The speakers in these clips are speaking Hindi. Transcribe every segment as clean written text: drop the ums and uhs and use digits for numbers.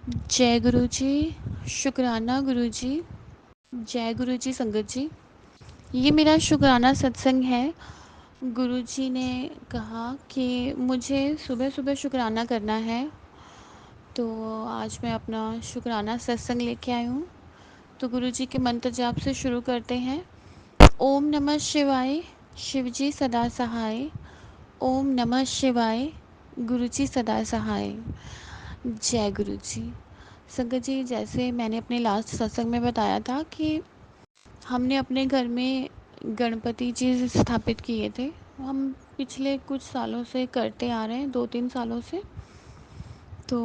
जय गुरु जी। शुक्राना गुरु जी। जय गुरु जी संगत जी। ये मेरा शुक्राना सत्संग है। गुरु जी ने कहा कि मुझे सुबह सुबह शुक्राना करना है, तो आज मैं अपना शुक्राना सत्संग लेके आई हूँ। तो गुरु जी के मंत्र जाप से शुरू करते हैं। ओम नमः शिवाय। शिव जी सदा सहाय। ओम नमः शिवाय। गुरु जी सदा सहाय। जय गुरु जी। संगत जी, जैसे मैंने अपने लास्ट सत्संग में बताया था कि हमने अपने घर में गणपति जी स्थापित किए थे। हम पिछले कुछ सालों से करते आ रहे हैं, 2-3 सालों से। तो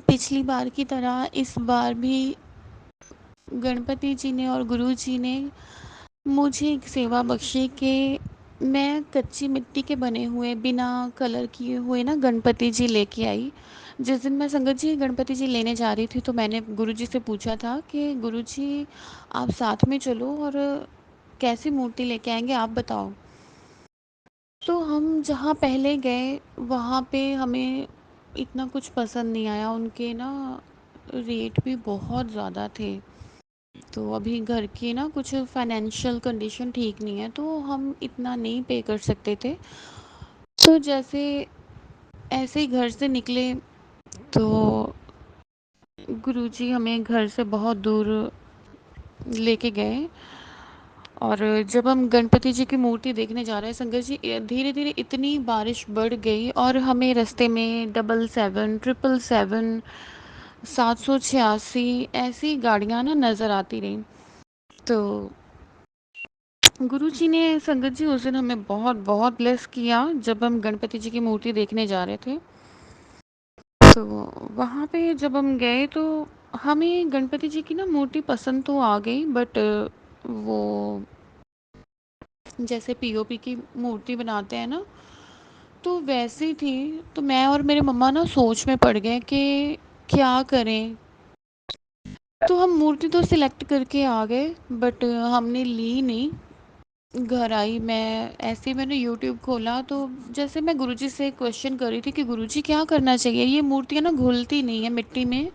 पिछली बार की तरह इस बार भी गणपति जी ने और गुरु जी ने मुझे एक सेवा बख्शी कि मैं कच्ची मिट्टी के बने हुए बिना कलर किए हुए ना गणपति जी लेके आई। जिस दिन मैं संगत जी गणपति जी लेने जा रही थी, तो मैंने गुरु जी से पूछा था कि गुरु जी आप साथ में चलो और कैसी मूर्ति लेके आएंगे आप बताओ। तो हम जहाँ पहले गए वहाँ पे हमें इतना कुछ पसंद नहीं आया। उनके ना रेट भी बहुत ज़्यादा थे। तो अभी घर की ना कुछ फाइनेंशियल कंडीशन ठीक नहीं है, तो हम इतना नहीं पे कर सकते थे। तो जैसे ऐसे ही घर से निकले, तो गुरुजी हमें घर से बहुत दूर लेके गए। और जब हम गणपति जी की मूर्ति देखने जा रहे हैं संगत जी, धीरे धीरे इतनी बारिश बढ़ गई और हमें रास्ते में 777, 777, 786 ऐसी गाड़ियाँ ना नज़र आती रहीं। तो गुरुजी ने संगत जी उस दिन हमें बहुत बहुत ब्लेस किया जब हम गणपति जी की मूर्ति देखने जा रहे थे। तो वहाँ पे जब हम गए तो हमें गणपति जी की ना मूर्ति पसंद तो आ गई, बट वो जैसे पीओपी की मूर्ति बनाते हैं ना, तो वैसी थी। तो मैं और मेरे मम्मा ना सोच में पड़ गए कि क्या करें। तो हम मूर्ति तो सिलेक्ट करके आ गए, बट हमने ली नहीं। घर आई, मैं ऐसे ही मैंने यूट्यूब खोला, तो जैसे मैं गुरुजी से क्वेश्चन कर रही थी कि गुरुजी क्या करना चाहिए, ये मूर्तियाँ ना घुलती नहीं है मिट्टी में,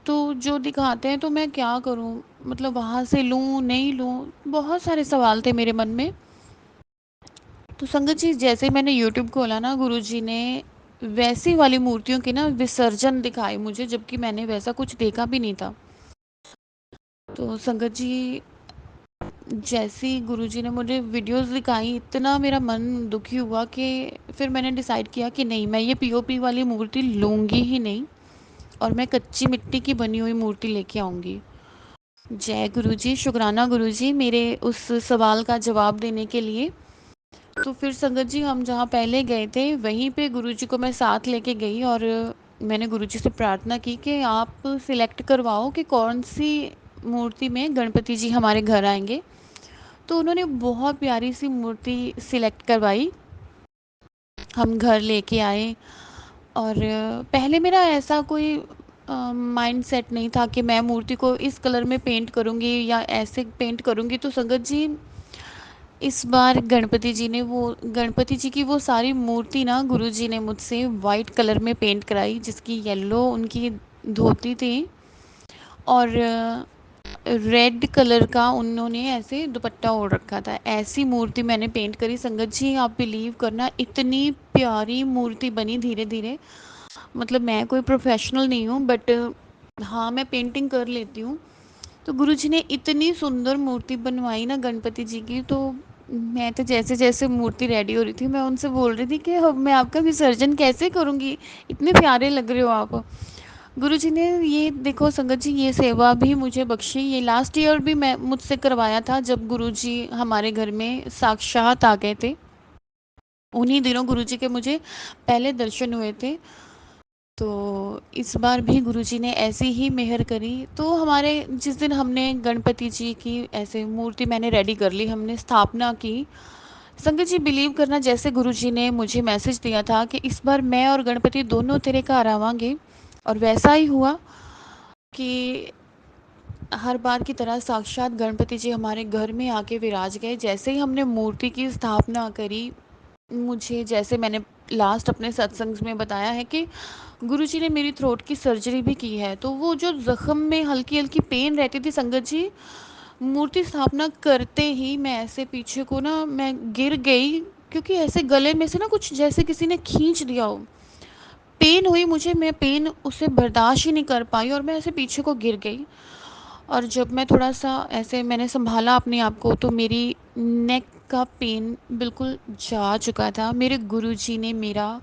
तो जो दिखाते हैं तो मैं क्या करूं, मतलब वहाँ से लूं नहीं लूं, बहुत सारे सवाल थे मेरे मन में। तो संगत जी जैसे ही मैंने यूट्यूब खोला ना, गुरुजी ने वैसी वाली मूर्तियों के ना विसर्जन दिखाए मुझे, जबकि मैंने वैसा कुछ देखा भी नहीं था। तो संगत जी जैसे ही गुरुजी ने मुझे वीडियोस दिखाई, इतना मेरा मन दुखी हुआ कि फिर मैंने डिसाइड किया कि नहीं, मैं ये पीओपी वाली मूर्ति लूँगी ही नहीं और मैं कच्ची मिट्टी की बनी हुई मूर्ति लेके आऊँगी। जय गुरुजी। शुक्राना गुरुजी मेरे उस सवाल का जवाब देने के लिए। तो फिर संगत जी हम जहाँ पहले गए थे वहीं पे गुरुजी को मैं साथ लेके गई और मैंने गुरुजी से प्रार्थना की कि आप सिलेक्ट करवाओ कि कौन सी मूर्ति में गणपति जी हमारे घर आएंगे। तो उन्होंने बहुत प्यारी सी मूर्ति सिलेक्ट करवाई, हम घर लेके आए। और पहले मेरा ऐसा कोई माइंड सेट नहीं था कि मैं मूर्ति को इस कलर में पेंट करूँगी या ऐसे पेंट करूँगी। तो संगत जी इस बार गणपति जी की वो सारी मूर्ति ना गुरु जी ने मुझसे वाइट कलर में पेंट कराई, जिसकी येलो उनकी धोती थी और रेड कलर का उन्होंने ऐसे दुपट्टा ओढ़ रखा था। ऐसी मूर्ति मैंने पेंट करी संगत जी, आप बिलीव करना इतनी प्यारी मूर्ति बनी धीरे धीरे। मतलब मैं कोई प्रोफेशनल नहीं हूँ, बट हाँ मैं पेंटिंग कर लेती हूँ। तो गुरुजी ने इतनी सुंदर मूर्ति बनवाई ना गणपति जी की। तो मैं तो जैसे जैसे मूर्ति रेडी हो रही थी, मैं उनसे बोल रही थी कि अब मैं आपका विसर्जन कैसे करूँगी, इतने प्यारे लग रहे हो आप। गुरुजी ने ये देखो संगत जी, ये सेवा भी मुझे बख्शी। ये लास्ट ईयर भी मैं मुझसे करवाया था जब गुरुजी हमारे घर में साक्षात आ गए थे। उन्हीं दिनों गुरुजी के मुझे पहले दर्शन हुए थे। तो इस बार भी गुरुजी ने ऐसी ही मेहर करी। तो हमारे जिस दिन हमने गणपति जी की ऐसे मूर्ति मैंने रेडी कर ली, हमने स्थापना की। संगत जी बिलीव करना, जैसे गुरुजी ने मुझे मैसेज दिया था कि इस बार मैं और गणपति दोनों तेरे घर आवांगे, और वैसा ही हुआ कि हर बार की तरह साक्षात गणपति जी हमारे घर में आके विराज गए। जैसे ही हमने मूर्ति की स्थापना करी, मुझे जैसे मैंने लास्ट अपने सत्संग में बताया है कि गुरुजी ने मेरी थ्रोट की सर्जरी भी की है। तो वो जो ज़ख्म में हल्की-हल्की पेन रहती थी संगत जी, मूर्ति स्थापना करते ही मैं ऐसे पीछे को ना मैं गिर गई, क्योंकि ऐसे गले में से ना कुछ जैसे किसी ने खींच दिया हो। पेन हुई मुझे, मैं पेन उसे बर्दाश्त ही नहीं कर पाई और मैं ऐसे पीछे को गिर गई। और जब मैं थोड़ा-सा ऐसे मैंने सँभाला अपने आप को, तो मेरी नेक का पेन बिल्कुल जा चुका था। मेरे गुरुजी ने मेरा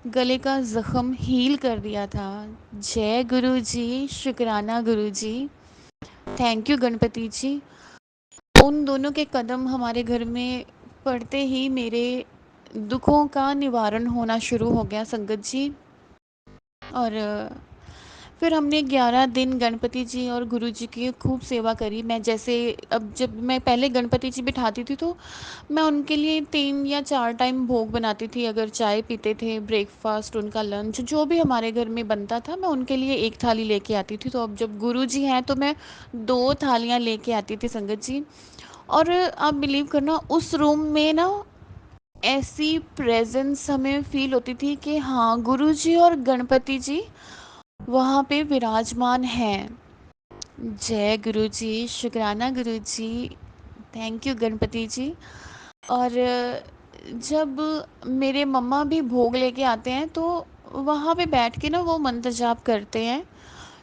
गले का ज़ख्म हील कर दिया था। जय गुरुजी, शुक्राना गुरुजी, थैंक यू गणपति जी। उन दोनों के कदम हमारे घर में पड़ते ही मेरे दुखों का निवारण होना शुरू हो गया संगत जी। और फिर हमने 11 दिन गणपति जी और गुरु जी की खूब सेवा करी। मैं जैसे अब जब मैं पहले गणपति जी बिठाती थी तो मैं उनके लिए 3 या 4 टाइम भोग बनाती थी। अगर चाय पीते थे, ब्रेकफ़ास्ट, उनका लंच, जो भी हमारे घर में बनता था, मैं उनके लिए 1 थाली लेके आती थी। तो अब जब गुरु जी हैं तो मैं 2 थालियाँ लेके आती थी संगत जी। और आप बिलीव करना, उस रूम में ना ऐसी प्रेज़ेंस हमें फ़ील होती थी कि हाँ, गुरु जी और गणपति जी वहाँ पे विराजमान हैं। जय गुरु जी, शुक्राना गुरु जी, थैंक यू गणपति जी। और जब मेरे मम्मा भी भोग लेके आते हैं तो वहाँ पे बैठ के ना वो मंत्र जाप करते हैं।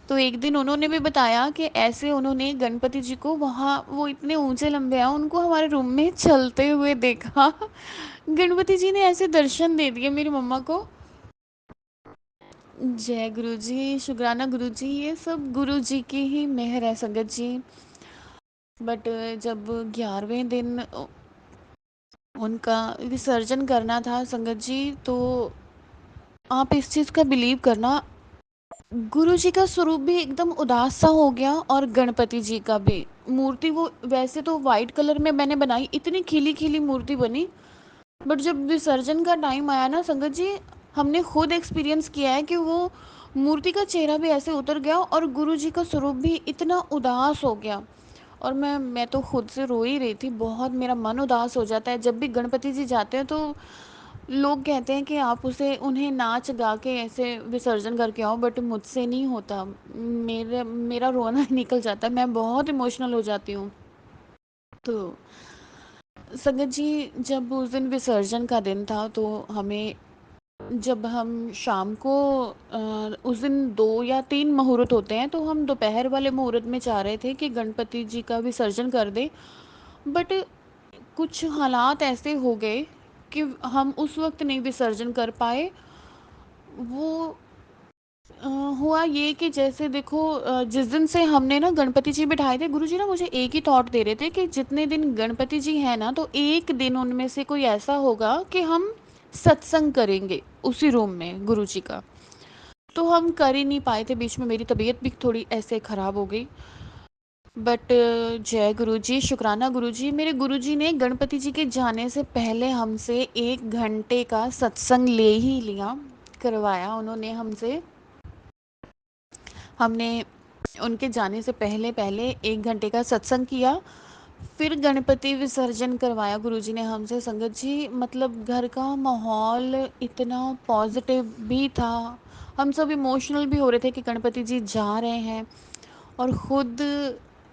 तो एक दिन उन्होंने भी बताया कि ऐसे उन्होंने गणपति जी को, वहाँ वो इतने ऊंचे लंबे हैं, उनको हमारे रूम में चलते हुए देखा। गणपति जी ने ऐसे दर्शन दे दिए मेरी मम्मा को। जय गुरु जी, शुक्राना गुरु जी, ये सब गुरु जी की ही मेहर है संगत जी। बट जब 11वें दिन उनका विसर्जन करना था संगत जी, तो आप इस चीज़ का बिलीव करना, गुरु जी का स्वरूप भी एकदम उदास सा हो गया और गणपति जी का भी। मूर्ति वो वैसे तो वाइट कलर में मैंने बनाई, इतनी खिली खिली मूर्ति बनी, बट जब विसर्जन का टाइम आया ना संगत जी, हमने खुद एक्सपीरियंस किया है कि वो मूर्ति का चेहरा भी ऐसे उतर गया और गुरु जी का स्वरूप भी इतना उदास हो गया। और मैं तो खुद से रो ही रही थी, बहुत मेरा मन उदास हो जाता है जब भी गणपति जी जाते हैं। तो लोग कहते हैं कि आप उसे उन्हें नाच गा के ऐसे विसर्जन करके आओ, बट मुझसे नहीं होता। मेरा रोना निकल जाता है, मैं बहुत इमोशनल हो जाती हूँ। तो संगत जी, जब उस दिन विसर्जन का दिन था तो हमें, जब हम शाम को उस दिन 2 या 3 मुहूर्त होते हैं, तो हम दोपहर वाले मुहूर्त में चाह रहे थे कि गणपति जी का विसर्जन कर दें। बट कुछ हालात ऐसे हो गए कि हम उस वक्त नहीं विसर्जन कर पाए। वो अ, हुआ ये कि जैसे देखो, जिस दिन से हमने ना गणपति जी बिठाए थे, गुरुजी ना मुझे एक ही थॉट दे रहे थे कि जितने दिन गणपति जी हैं ना, तो एक दिन उनमें से कोई ऐसा होगा कि हम सत्संग करेंगे उसी रूम में गुरुजी का। तो हम कर ही नहीं पाए थे, बीच में मेरी तबीयत भी थोड़ी ऐसे ख़राब हो गई। बट जय गुरुजी, शुक्राना गुरुजी, मेरे गुरुजी ने गणपति जी के जाने से पहले हमसे 1 घंटे का सत्संग ले ही लिया, करवाया उन्होंने हमसे। हमने उनके जाने से पहले पहले 1 घंटे का सत्संग किया, फिर गणपति विसर्जन करवाया गुरुजी ने हमसे संगत जी। मतलब घर का माहौल इतना पॉजिटिव भी था, हम सब इमोशनल भी हो रहे थे कि गणपति जी जा रहे हैं। और ख़ुद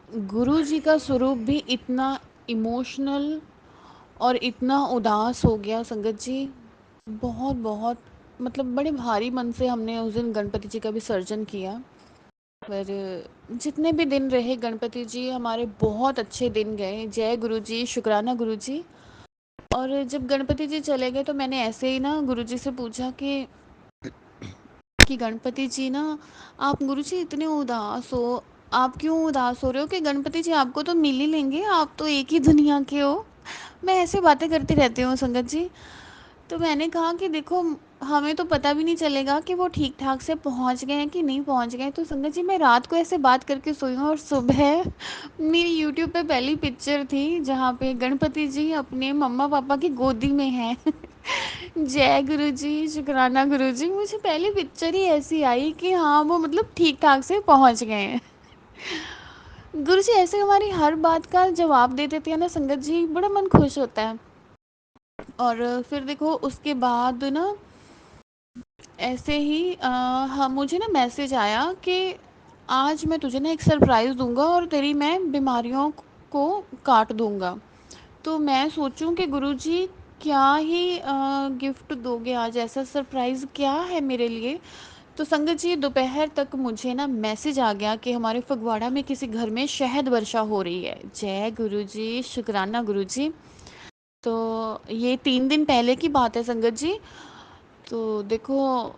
गुरु जी का स्वरूप भी इतना इमोशनल और इतना उदास हो गया संगत जी। बहुत बहुत मतलब बड़े भारी मन से हमने उस दिन गणपति जी का विसर्जन किया। पर जितने भी दिन रहे गणपति जी हमारे, बहुत अच्छे दिन गए। जय गुरु जी, शुक्राना गुरु जी। और जब गणपति जी चले गए तो मैंने ऐसे ही ना गुरु जी से पूछा कि गणपति जी ना, आप गुरुजी इतने उदास हो, आप क्यों उदास हो रहे हो, कि गणपति जी आपको तो मिल ही लेंगे, आप तो एक ही दुनिया के हो। मैं ऐसे बातें करती रहती हूँ संगत जी। तो मैंने कहा कि देखो, हमें तो पता भी नहीं चलेगा कि वो ठीक ठाक से पहुँच गए हैं कि नहीं पहुँच गए। तो संगत जी, मैं रात को ऐसे बात करके सोई हूँ और सुबह मेरी यूट्यूब पे पहली पिक्चर थी जहाँ पे गणपति जी अपने मम्मा पापा की गोदी में हैं। जय गुरु जी, शुक्राना गुरु जी, मुझे पहली पिक्चर ही ऐसी आई कि हाँ, वो मतलब ठीक ठाक से पहुँच गए हैं। गुरु जी ऐसे हमारी हर बात का जवाब दे देते हैं ना संगत जी, बड़ा मन खुश होता है। और फिर देखो उसके बाद ना ऐसे ही हाँ, मुझे ना मैसेज आया कि आज मैं तुझे ना एक सरप्राइज़ दूंगा और तेरी मैं बीमारियों को काट दूंगा। तो मैं सोचूं कि गुरुजी क्या ही गिफ्ट दोगे आज, ऐसा सरप्राइज़ क्या है मेरे लिए। तो संगत जी दोपहर तक मुझे ना मैसेज आ गया कि हमारे फगवाड़ा में किसी घर में शहद वर्षा हो रही है। जय गुरुजी, शुक्राना गुरुजी। तो ये 3 दिन पहले की बात है संगत जी। तो देखो,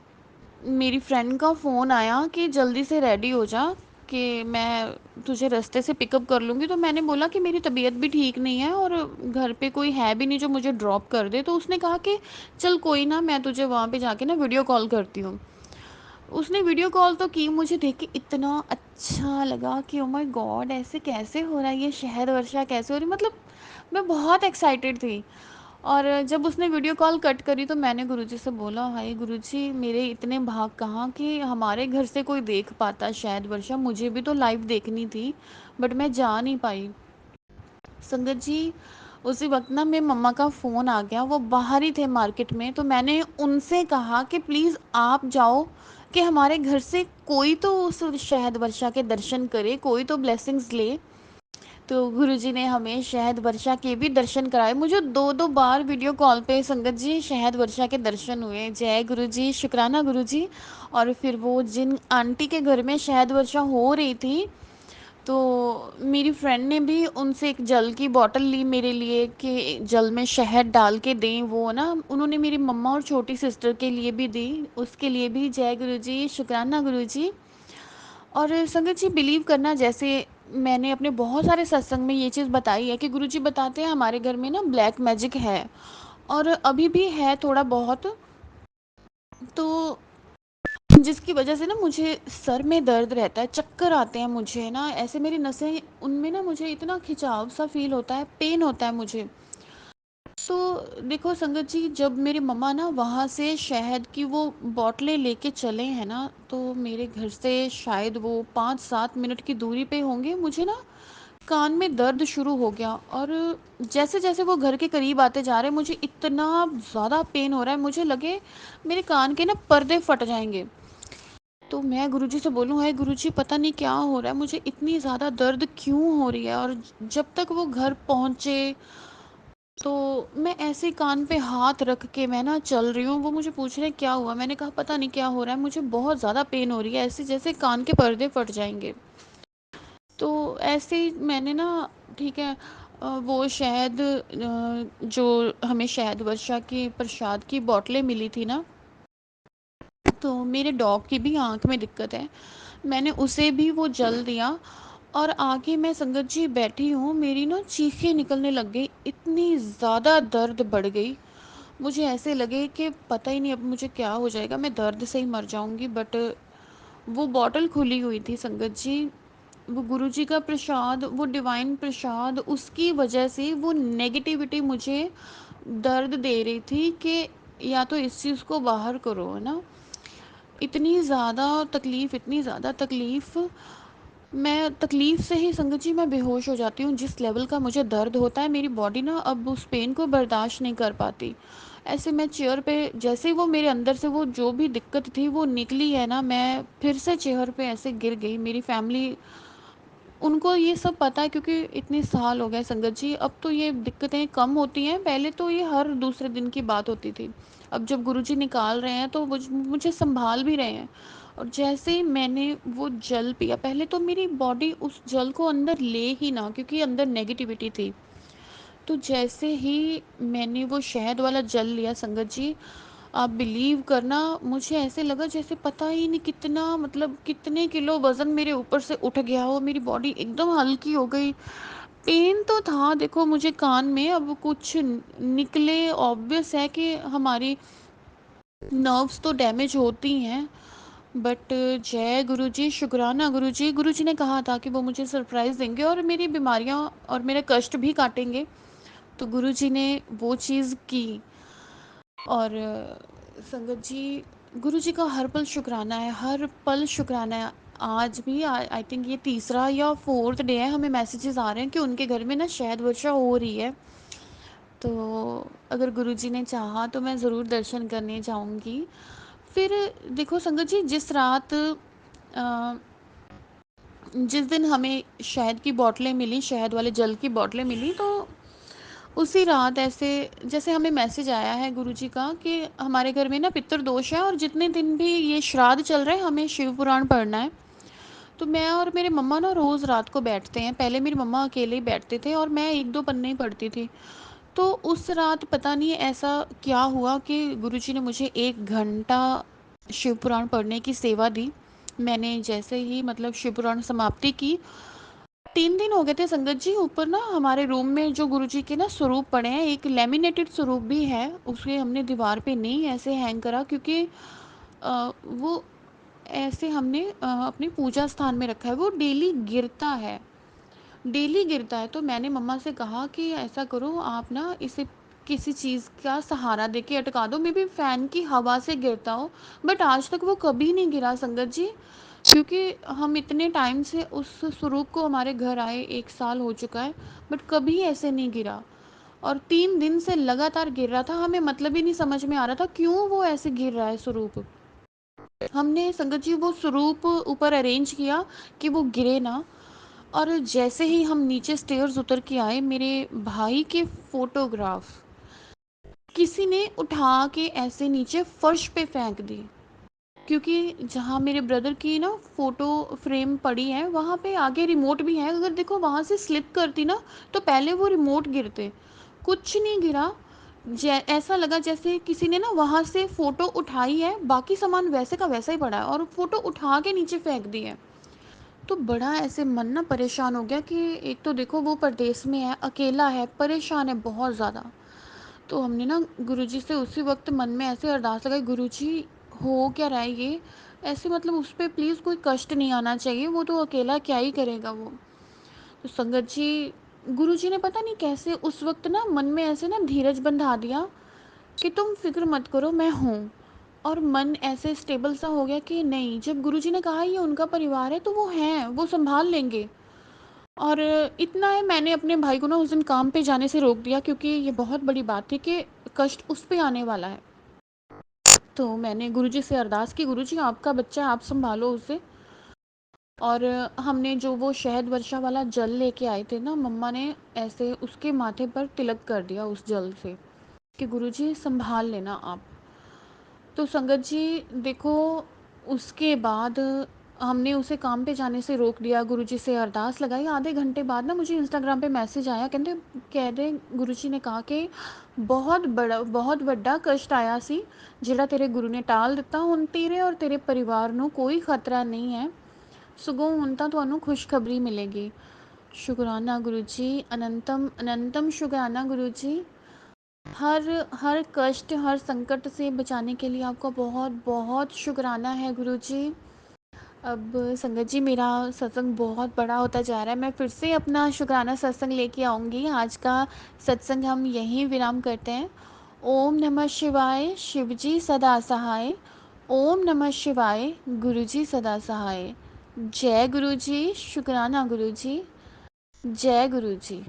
मेरी फ्रेंड का फ़ोन आया कि जल्दी से रेडी हो जा कि मैं तुझे रास्ते से पिकअप कर लूँगी। तो मैंने बोला कि मेरी तबीयत भी ठीक नहीं है और घर पे कोई है भी नहीं जो मुझे ड्रॉप कर दे। तो उसने कहा कि चल कोई ना, मैं तुझे वहाँ पे जाके ना वीडियो कॉल करती हूँ। उसने वीडियो कॉल तो की, मुझे देख के इतना अच्छा लगा कि ओ माय गॉड, ऐसे कैसे हो रहा है, ये शहद वर्षा कैसे हो रही, मतलब मैं बहुत एक्साइटेड थी। और जब उसने वीडियो कॉल कट करी तो मैंने गुरुजी से बोला, हाय गुरुजी, मेरे इतने भाग कहाँ कि हमारे घर से कोई देख पाता शायद वर्षा, मुझे भी तो लाइव देखनी थी बट मैं जा नहीं पाई। संगत जी उसी वक्त ना मेरे मम्मा का फ़ोन आ गया, वो बाहर ही थे मार्केट में। तो मैंने उनसे कहा कि प्लीज़ आप जाओ कि हमारे घर से कोई तो उस शहद वर्षा के दर्शन करे, कोई तो ब्लेसिंग्स ले। तो गुरुजी ने हमें शहद वर्षा के भी दर्शन कराए। मुझे दो दो बार वीडियो कॉल पे संगत जी शहद वर्षा के दर्शन हुए। जय गुरुजी, शुक्राना गुरुजी। और फिर वो जिन आंटी के घर में शहद वर्षा हो रही थी, तो मेरी फ्रेंड ने भी उनसे एक जल की बॉटल ली मेरे लिए कि जल में शहद डाल के दें। वो ना उन्होंने मेरी मम्मा और छोटी सिस्टर के लिए भी दी, उसके लिए भी। जय गुरुजी, शुक्राना गुरुजी। और संगत जी बिलीव करना, जैसे मैंने अपने बहुत सारे सत्संग में ये चीज़ बताई है कि गुरुजी बताते हैं हमारे घर में ना ब्लैक मैजिक है और अभी भी है थोड़ा बहुत। तो जिसकी वजह से ना मुझे सर में दर्द रहता है, चक्कर आते हैं मुझे ना, ऐसे मेरी नसें, उनमें ना मुझे इतना खिंचाव सा फील होता है, पेन होता है मुझे। तो देखो संगत जी, जब मेरी मम्मा ना वहाँ से शहद की वो बॉटलें लेके चले हैं ना, तो मेरे घर से शायद वो 5-7 मिनट की दूरी पे होंगे, मुझे ना कान में दर्द शुरू हो गया। और जैसे जैसे वो घर के करीब आते जा रहे हैं, मुझे इतना ज़्यादा पेन हो रहा है, मुझे लगे मेरे कान के ना पर्दे फट जाएंगे। तो मैं गुरुजी से बोलूँ, है गुरुजी पता नहीं क्या हो रहा है, मुझे इतनी ज़्यादा दर्द क्यों हो रही है। और जब तक वो घर पहुँचे तो मैं ऐसे कान पे हाथ रख के मैं ना चल रही हूँ। वो मुझे पूछ रहे क्या हुआ, मैंने कहा पता नहीं क्या हो रहा है, मुझे बहुत ज़्यादा पेन हो रही है, ऐसे जैसे कान के पर्दे फट जाएंगे। तो ऐसे ही मैंने ना, ठीक है, वो शहद, जो हमें शहद वर्षा की प्रसाद की बोतलें मिली थी ना, तो मेरे डॉग की भी आँख में दिक्कत है, मैंने उसे भी वो जल दिया। और आगे मैं संगत जी बैठी हूँ, मेरी ना चीखें निकलने लग गई, इतनी ज़्यादा दर्द बढ़ गई। मुझे ऐसे लगे कि पता ही नहीं अब मुझे क्या हो जाएगा, मैं दर्द से ही मर जाऊंगी। बट वो बॉटल खुली हुई थी संगत जी, वो गुरुजी का प्रसाद, वो डिवाइन प्रसाद, उसकी वजह से वो नेगेटिविटी मुझे दर्द दे रही थी कि या तो इस चीज़ को बाहर करो, है ना। इतनी ज़्यादा तकलीफ़, इतनी ज़्यादा तकलीफ़, मैं तकलीफ़ से ही संगत जी मैं बेहोश हो जाती हूँ। जिस लेवल का मुझे दर्द होता है, मेरी बॉडी ना अब उस पेन को बर्दाश्त नहीं कर पाती। ऐसे मैं चेयर पे, जैसे ही वो मेरे अंदर से वो जो भी दिक्कत थी वो निकली है ना, मैं फिर से चेयर पे ऐसे गिर गई। मेरी फैमिली, उनको ये सब पता है क्योंकि इतने साल हो गए संगत जी, अब तो ये दिक्कतें कम होती हैं, पहले तो ये हर दूसरे दिन की बात होती थी। अब जब गुरुजी निकाल रहे हैं तो मुझे संभाल भी रहे हैं। और जैसे ही मैंने वो जल पिया, पहले तो मेरी बॉडी उस जल को अंदर ले ही ना, क्योंकि अंदर नेगेटिविटी थी। तो जैसे ही मैंने वो शहद वाला जल लिया संगत जी, आप बिलीव करना, मुझे ऐसे लगा जैसे पता ही नहीं कितना, मतलब कितने किलो वज़न मेरे ऊपर से उठ गया हो, मेरी बॉडी एकदम हल्की हो गई। पेन तो था देखो मुझे कान में, अब कुछ निकले, ऑब्वियस है कि हमारी नर्व्स तो डैमेज होती हैं। बट जय गुरुजी, शुक्राना गुरुजी, गुरुजी ने कहा था कि वो मुझे सरप्राइज़ देंगे और मेरी बीमारियां और मेरे कष्ट भी काटेंगे। तो गुरुजी ने वो चीज़ की। और संगत जी, गुरुजी का हर पल शुक्राना है, हर पल शुक्राना है। आज भी आई थिंक ये तीसरा या फोर्थ डे है, हमें मैसेजेस आ रहे हैं कि उनके घर में ना शहद वर्षा हो रही है। तो अगर गुरुजी ने चाहा तो मैं ज़रूर दर्शन करने जाऊंगी। फिर देखो संगत जी, जिस दिन हमें शहद की बोतलें मिली, शहद वाले जल की बोतलें मिली, तो उसी रात ऐसे जैसे हमें मैसेज आया है गुरुजी का कि हमारे घर में ना पितृ दोष है और जितने दिन भी ये श्राद्ध चल रहा है हमें शिव पुराण पढ़ना है। तो मैं और मेरे मम्मा ना रोज़ रात को बैठते हैं। पहले मेरी मम्मा अकेले ही बैठते थे और मैं एक दो पन्ने ही पढ़ती थी। तो उस रात पता नहीं ऐसा क्या हुआ कि गुरुजी ने मुझे 1 घंटा शिव पुराण पढ़ने की सेवा दी। मैंने जैसे ही मतलब शिव पुराण समाप्ति की, 3 दिन हो गए थे संगत जी। ऊपर ना हमारे रूम में जो गुरुजी के ना स्वरूप पड़े हैं, एक लेमिनेटेड स्वरूप भी है, उसके हमने दीवार पे नहीं ऐसे हैंग करा, क्योंकि वो ऐसे हमने अपनी पूजा स्थान में रखा है, वो डेली गिरता है, डेली गिरता है। तो मैंने मम्मा से कहा कि ऐसा करो आप ना इसे किसी चीज़ का सहारा देके अटका दो, मे बी फ़ैन की हवा से गिरता हो। बट आज तक वो कभी नहीं गिरा संगत जी, क्योंकि हम इतने टाइम से उस स्वरूप को हमारे घर आए 1 साल हो चुका है, बट कभी ऐसे नहीं गिरा। और 3 दिन से लगातार गिर रहा था, हमें मतलब ही नहीं समझ में आ रहा था क्यों वो ऐसे गिर रहा है स्वरूप। हमने संगत जी वो स्वरूप ऊपर अरेंज किया कि वो गिरे ना। और जैसे ही हम नीचे स्टेयर्स उतर के आए, मेरे भाई के फोटोग्राफ किसी ने उठा के ऐसे नीचे फर्श पे फेंक दी, क्योंकि जहाँ मेरे ब्रदर की ना फ़ोटो फ्रेम पड़ी है वहाँ पे आगे रिमोट भी है, अगर देखो वहाँ से स्लिप करती ना तो पहले वो रिमोट गिरते। कुछ नहीं गिरा। ऐसा लगा जैसे किसी ने ना वहाँ से फ़ोटो उठाई है, बाकी सामान वैसे का वैसा ही पड़ा है और फ़ोटो उठा के नीचे फेंक दी है। तो बड़ा ऐसे मन ना परेशान हो गया कि एक तो देखो वो परदेश में है, अकेला है, परेशान है बहुत ज़्यादा। तो हमने ना गुरुजी से उसी वक्त मन में ऐसे अरदास लगाई, गुरुजी हो क्या रहा है ये, ऐसे मतलब उस पर प्लीज़ कोई कष्ट नहीं आना चाहिए, वो तो अकेला क्या ही करेगा वो। तो संगत जी, गुरुजी ने पता नहीं कैसे उस वक्त ना मन में ऐसे ना धीरज बंधा दिया कि तुम फिक्र मत करो, मैं हूँ। और मन ऐसे स्टेबल सा हो गया कि नहीं, जब गुरुजी ने कहा ये उनका परिवार है तो वो हैं, वो संभाल लेंगे। और इतना है, मैंने अपने भाई को ना उस दिन काम पे जाने से रोक दिया, क्योंकि ये बहुत बड़ी बात थी कि कष्ट उस पे आने वाला है। तो मैंने गुरुजी से अरदास की, गुरुजी आपका बच्चा है, आप संभालो उसे। और हमने जो वो शहद वर्षा वाला जल लेके आए थे ना, मम्मा ने ऐसे उसके माथे पर तिलक कर दिया उस जल से कि गुरुजी संभाल लेना आप। तो संगत जी देखो, उसके बाद हमने उसे काम पे जाने से रोक दिया, गुरुजी से अरदास लगाई। आधे घंटे बाद ना मुझे इंस्टाग्राम पे मैसेज आया, कहते कह दे गुरुजी ने कहा कि बहुत बड़ा कष्ट आया सी, ਜਿਹੜਾ तेरे गुरु ने टाल ਦਿੱਤਾ, ਹੁਣ तेरे और तेरे परिवार ਨੂੰ कोई खतरा नहीं है, सगों ਹੁਣ ਤਾਂ ਤੁਹਾਨੂੰ खुशखबरी मिलेगी। शुक्राना गुरुजी, अनंतम अनंतम शुक्राना गुरुजी। हर हर कष्ट, हर संकट से बचाने के लिए आपका बहुत बहुत शुक्राना है गुरुजी। अब संगत जी, मेरा सत्संग बहुत बड़ा होता जा रहा है, मैं फिर से अपना शुक्राना सत्संग लेके आऊँगी। आज का सत्संग हम यहीं विराम करते हैं। ओम नमः शिवाय, शिवजी सदा सहाय। ओम नमः शिवाय, गुरुजी सदा सहाय। जय गुरुजी, शुक्राना गुरुजी, जय गुरुजी।